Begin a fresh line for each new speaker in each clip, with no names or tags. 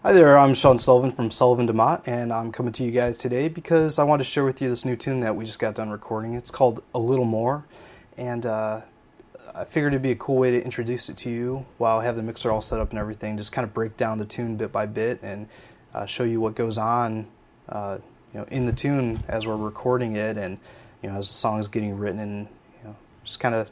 Hi there, I'm Sullivan from Sullivan, DeMott, and I'm coming to you guys today because I want to share with you this new tune that we just got done recording. It's called A Little More, and I figured it'd be a cool way to introduce it to you while I have the mixer all set up and everything. Just kind of break down the tune bit by bit and show you what goes on in the tune as we're recording it, and as the song is getting written, and just kind of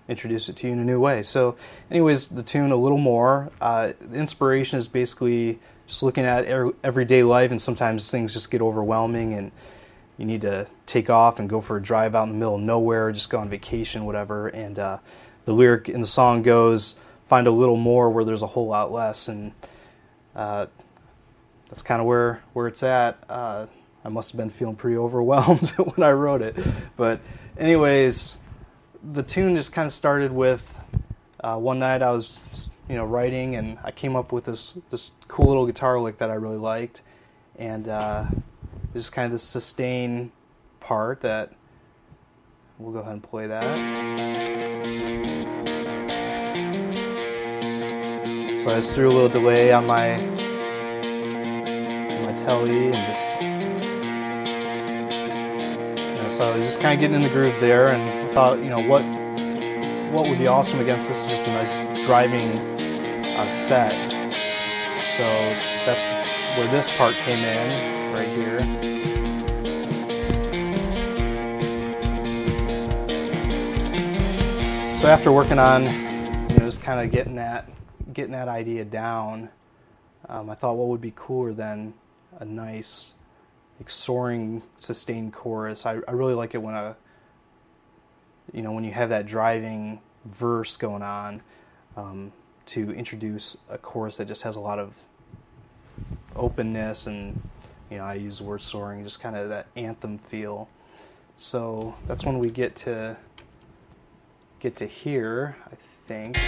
introduce it to you in a new way. So anyways, the tune A Little More, the inspiration is basically just looking at everyday life, and sometimes things just get overwhelming and you need to take off and go for a drive out in the middle of nowhere, just go on vacation, whatever. And the lyric in the song goes, find a little more where there's a whole lot less. And that's kind of where it's at. I must have been feeling pretty overwhelmed when I wrote it. But anyways, the tune just kind of started with one night I was writing, and I came up with this cool little guitar lick that I really liked, and it's just kind of this sustain part that we'll go ahead and play that. So I just threw a little delay on my telly, and just so I was just kind of getting in the groove there, and I thought, what would be awesome against this is just a nice driving set. So that's where this part came in, right here. So after working on, just kind of getting that idea down, I thought, what would be cooler than a nice, soaring, sustained chorus. I really like it when when you have that driving verse going on, to introduce a chorus that just has a lot of openness, and I use the word soaring, just kind of that anthem feel. So that's when we get to here, I think.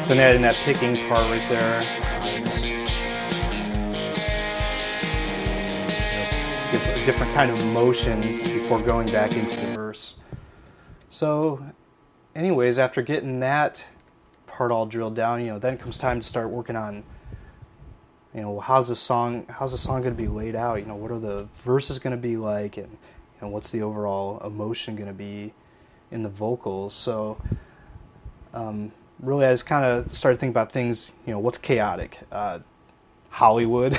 Then adding that picking part right there, just gives a different kind of motion before going back into the verse. So anyways, after getting that part all drilled down, then comes time to start working on, how's the song going to be laid out? What are the verses going to be like, and what's the overall emotion going to be in the vocals? So really, I just kind of started thinking about things, what's chaotic? Hollywood.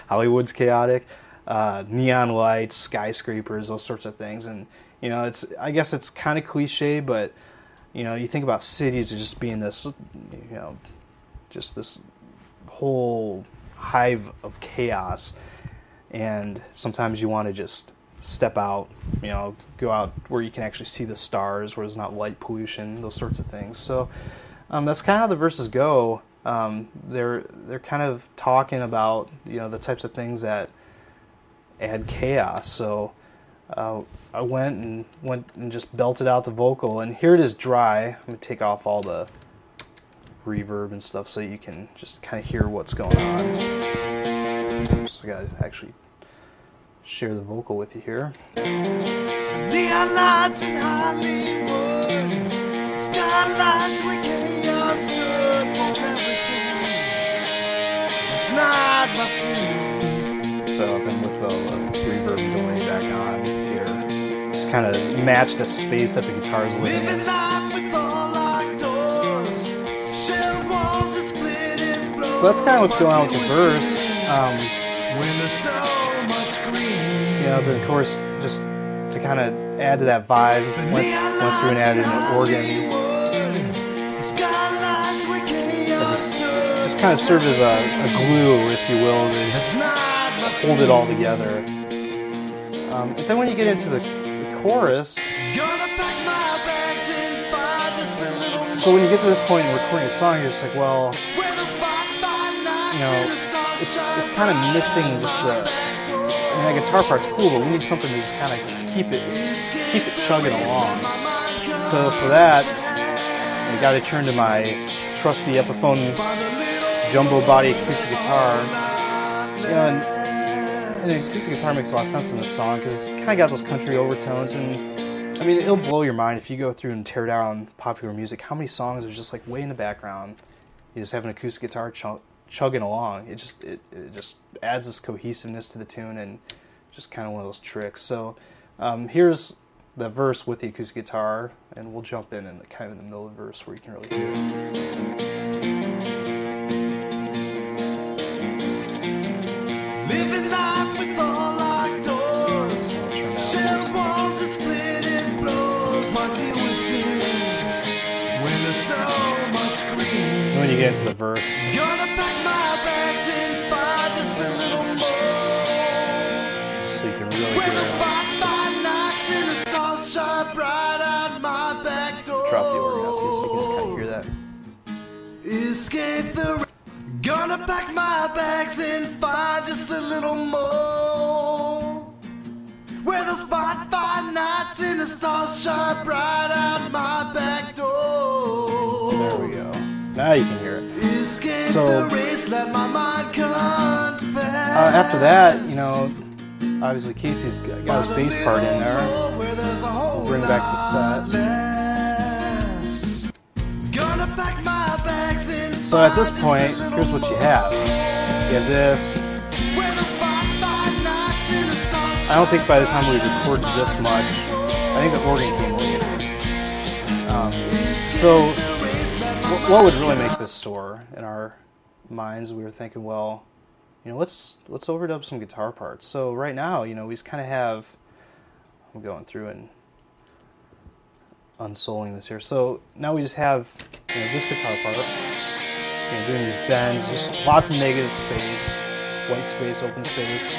Hollywood's chaotic. Neon lights, skyscrapers, those sorts of things. And, I guess it's kind of cliche, but, you think about cities as just being this, just this whole hive of chaos. And sometimes you want to just step out, go out where you can actually see the stars, where there's not light pollution, those sorts of things. So that's kind of how the verses go. They're kind of talking about the types of things that add chaos. So I went and just belted out the vocal, and here it is dry. I'm gonna take off all the reverb and stuff so you can just kind of hear what's going on. Oops, I gotta actually share the vocal with you here. Neon lights in Hollywood, skylines where chaos stood for everything. It's not my scene. So then with the reverb and delay back on here, just kind of match the space that the guitar is living in. So that's kind of what's going on with the verse. Then of course, just to kind of add to that vibe, went through and added an organ. That just kind of served as a glue, if you will, to just hold it all together. And then when you get into the chorus, so when you get to this point in recording a song, you're just like, well, it's kind of missing just the. The guitar part's cool, but we need something to just kind of keep it chugging along. So for that, I got to turn to my trusty Epiphone jumbo body acoustic guitar. You know, and an acoustic guitar makes a lot of sense in this song because it's kind of got those country overtones. And I mean, it'll blow your mind if you go through and tear down popular music. How many songs are just like way in the background? You just have an acoustic guitar chugging along. It just adds this cohesiveness to the tune, and just kind of one of those tricks. So here's the verse with the acoustic guitar, and we'll jump in kind of in the middle of the verse where you can really hear it.
Living life with all locked doors, shared walls that split and floors. What deal with me when there's so much green?
And when you get into the verse,
Gonna pack my bags and buy just a little more.
so you can really hear
When the
it.
spotlight nights and the stars shine bright out my back door.
Drop the organ out too, so you can just kind of hear that.
Escape the Gonna pack my bags and find just a little more. Where the spotlight nights and the stars shine bright out my back door.
There we go. Now you can hear it.
Escape
So,
the race, let my mind confess.
After that, you know, obviously Casey's got his bass part in there. We'll bring back the set.
Gonna pack my bags and
So at this point, here's what you have. You have this. I don't think by the time we recorded this much, I think the organ came later. So what would really make this soar in our minds? We were thinking, well, you know, let's overdub some guitar parts. So right now, you know, we just kind of have. I'm going through and unsoling this here. So now we just have, you know, this guitar part. You know, doing these bends, just lots of negative space, white space, open space.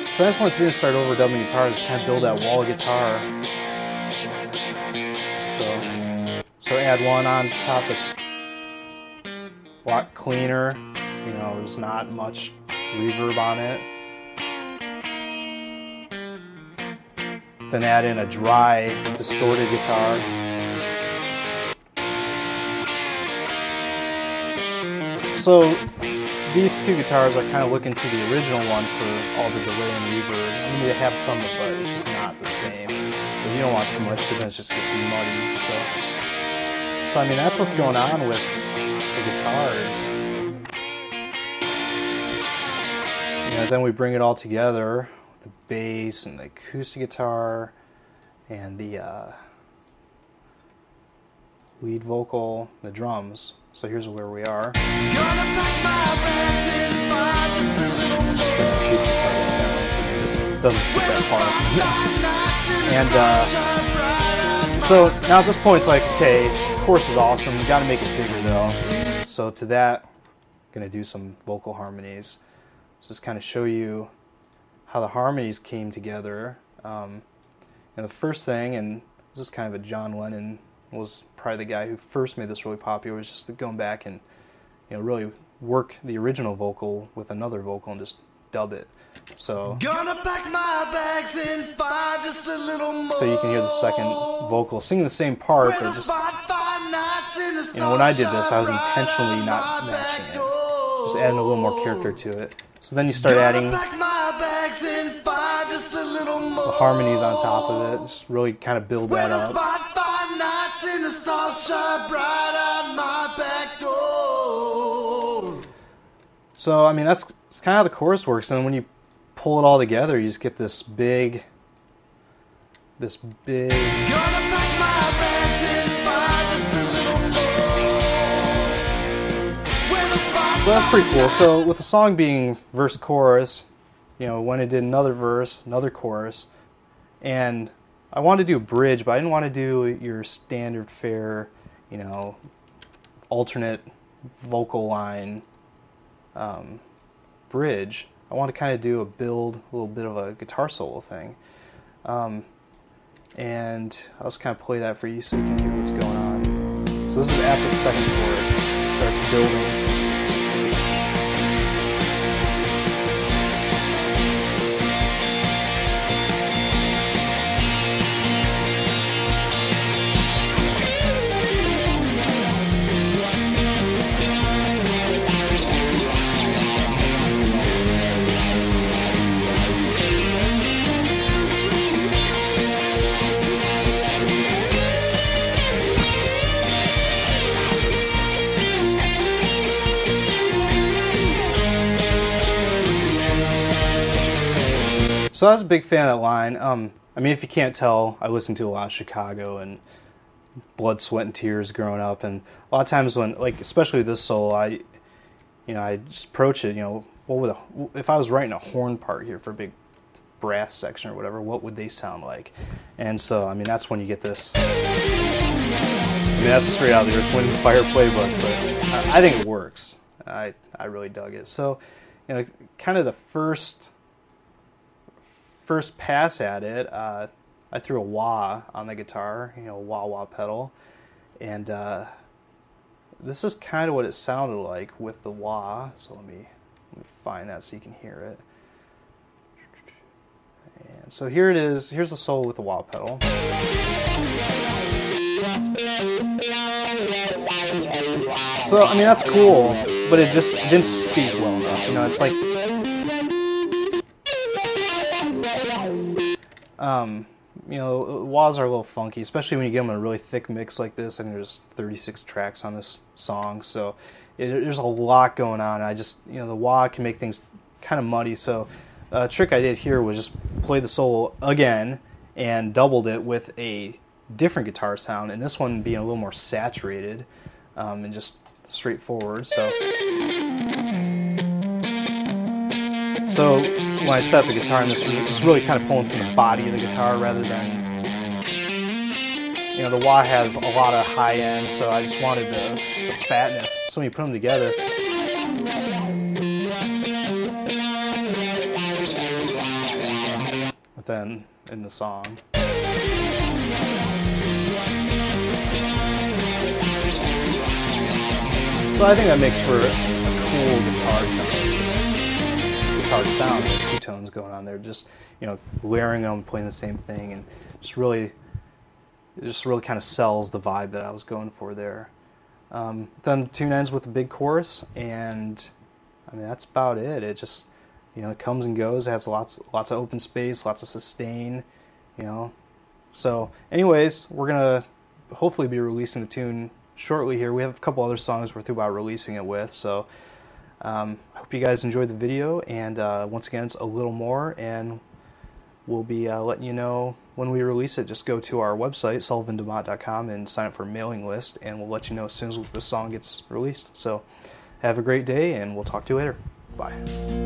So I just went through and started overdubbing guitars, just kind of build that wall of guitar. So add one on top that's a lot cleaner. You know, there's not much reverb on it. Then add in a dry, distorted guitar. So these two guitars are kind of looking to the original one for all the delay and reverb. I mean, they have some, but it's just not the same. But you don't want too much because then it just gets muddy. So I mean, that's what's going on with the guitars. You know, then we bring it all together, the bass and the acoustic guitar and the lead vocal, the drums. So here's where we are. It just doesn't sit that far up in the mix. And so now at this point it's like, okay, the chorus is awesome, we gotta make it bigger though. So to that, I'm gonna do some vocal harmonies. Just kind of show you how the harmonies came together. And the first thing, and this is kind of a John Lennon was probably the guy who first made this really popular, was just going back and, you know, really work the original vocal with another vocal and just dub it. So
gonna pack my bags and find just a little more.
So you can hear the second vocal singing the same part, but just, you know, when I did this, I was intentionally not matching it, just adding a little more character to it. So then you start adding the harmonies on top of it, just really kind of build that up. So I mean, that's kind of how the chorus works, and when you pull it all together, you just get this big. So that's pretty cool. So with the song being verse chorus, you know, when it did another verse, another chorus, and I wanted to do a bridge, but I didn't want to do your standard fare, you know, alternate vocal line bridge. I want to kind of do a little bit of a guitar solo thing. And I'll just kind of play that for you so you can hear what's going on. So this is after the second chorus. It starts building. So I was a big fan of that line. I mean, if you can't tell, I listened to a lot of Chicago and Blood, Sweat, and Tears growing up, and a lot of times when, like, especially this solo, I just approach it, if I was writing a horn part here for a big brass section or whatever, what would they sound like? And so, I mean, that's when you get this. I mean, that's straight out of the Earth, Wind and Fire playbook, but I think it works. I really dug it. So, kind of the first pass at it, I threw a wah on the guitar, wah-wah pedal, and this is kind of what it sounded like with the wah. So let me find that so you can hear it. And so here it is. Here's the solo with the wah pedal. So I mean, that's cool, but it didn't speak well enough. It's like wahs are a little funky, especially when you get them in a really thick mix like this. I think there's 36 tracks on this song, so there's a lot going on. I just, the wah can make things kind of muddy, so a trick I did here was just play the solo again and doubled it with a different guitar sound, and this one being a little more saturated and just straightforward. So when I set up the guitar, and this was really kind of pulling from the body of the guitar rather than, the wah has a lot of high end, so I just wanted the fatness. So when you put them together, but then in the song. So I think that makes for a cool guitar tone, guitar sound. There's two tones going on there, just layering them, playing the same thing, and just really kind of sells the vibe that I was going for there. Then the tune ends with a big chorus, and I mean that's about it. It just it comes and goes. It has lots of open space, lots of sustain, So anyways, we're gonna hopefully be releasing the tune shortly here. We have a couple other songs we're thinking about releasing it with, so I hope you guys enjoyed the video, and once again, it's a little more, and we'll be letting you know when we release it. Just go to our website, sullivandemott.com, and sign up for a mailing list, and we'll let you know as soon as the song gets released. So have a great day, and we'll talk to you later. Bye.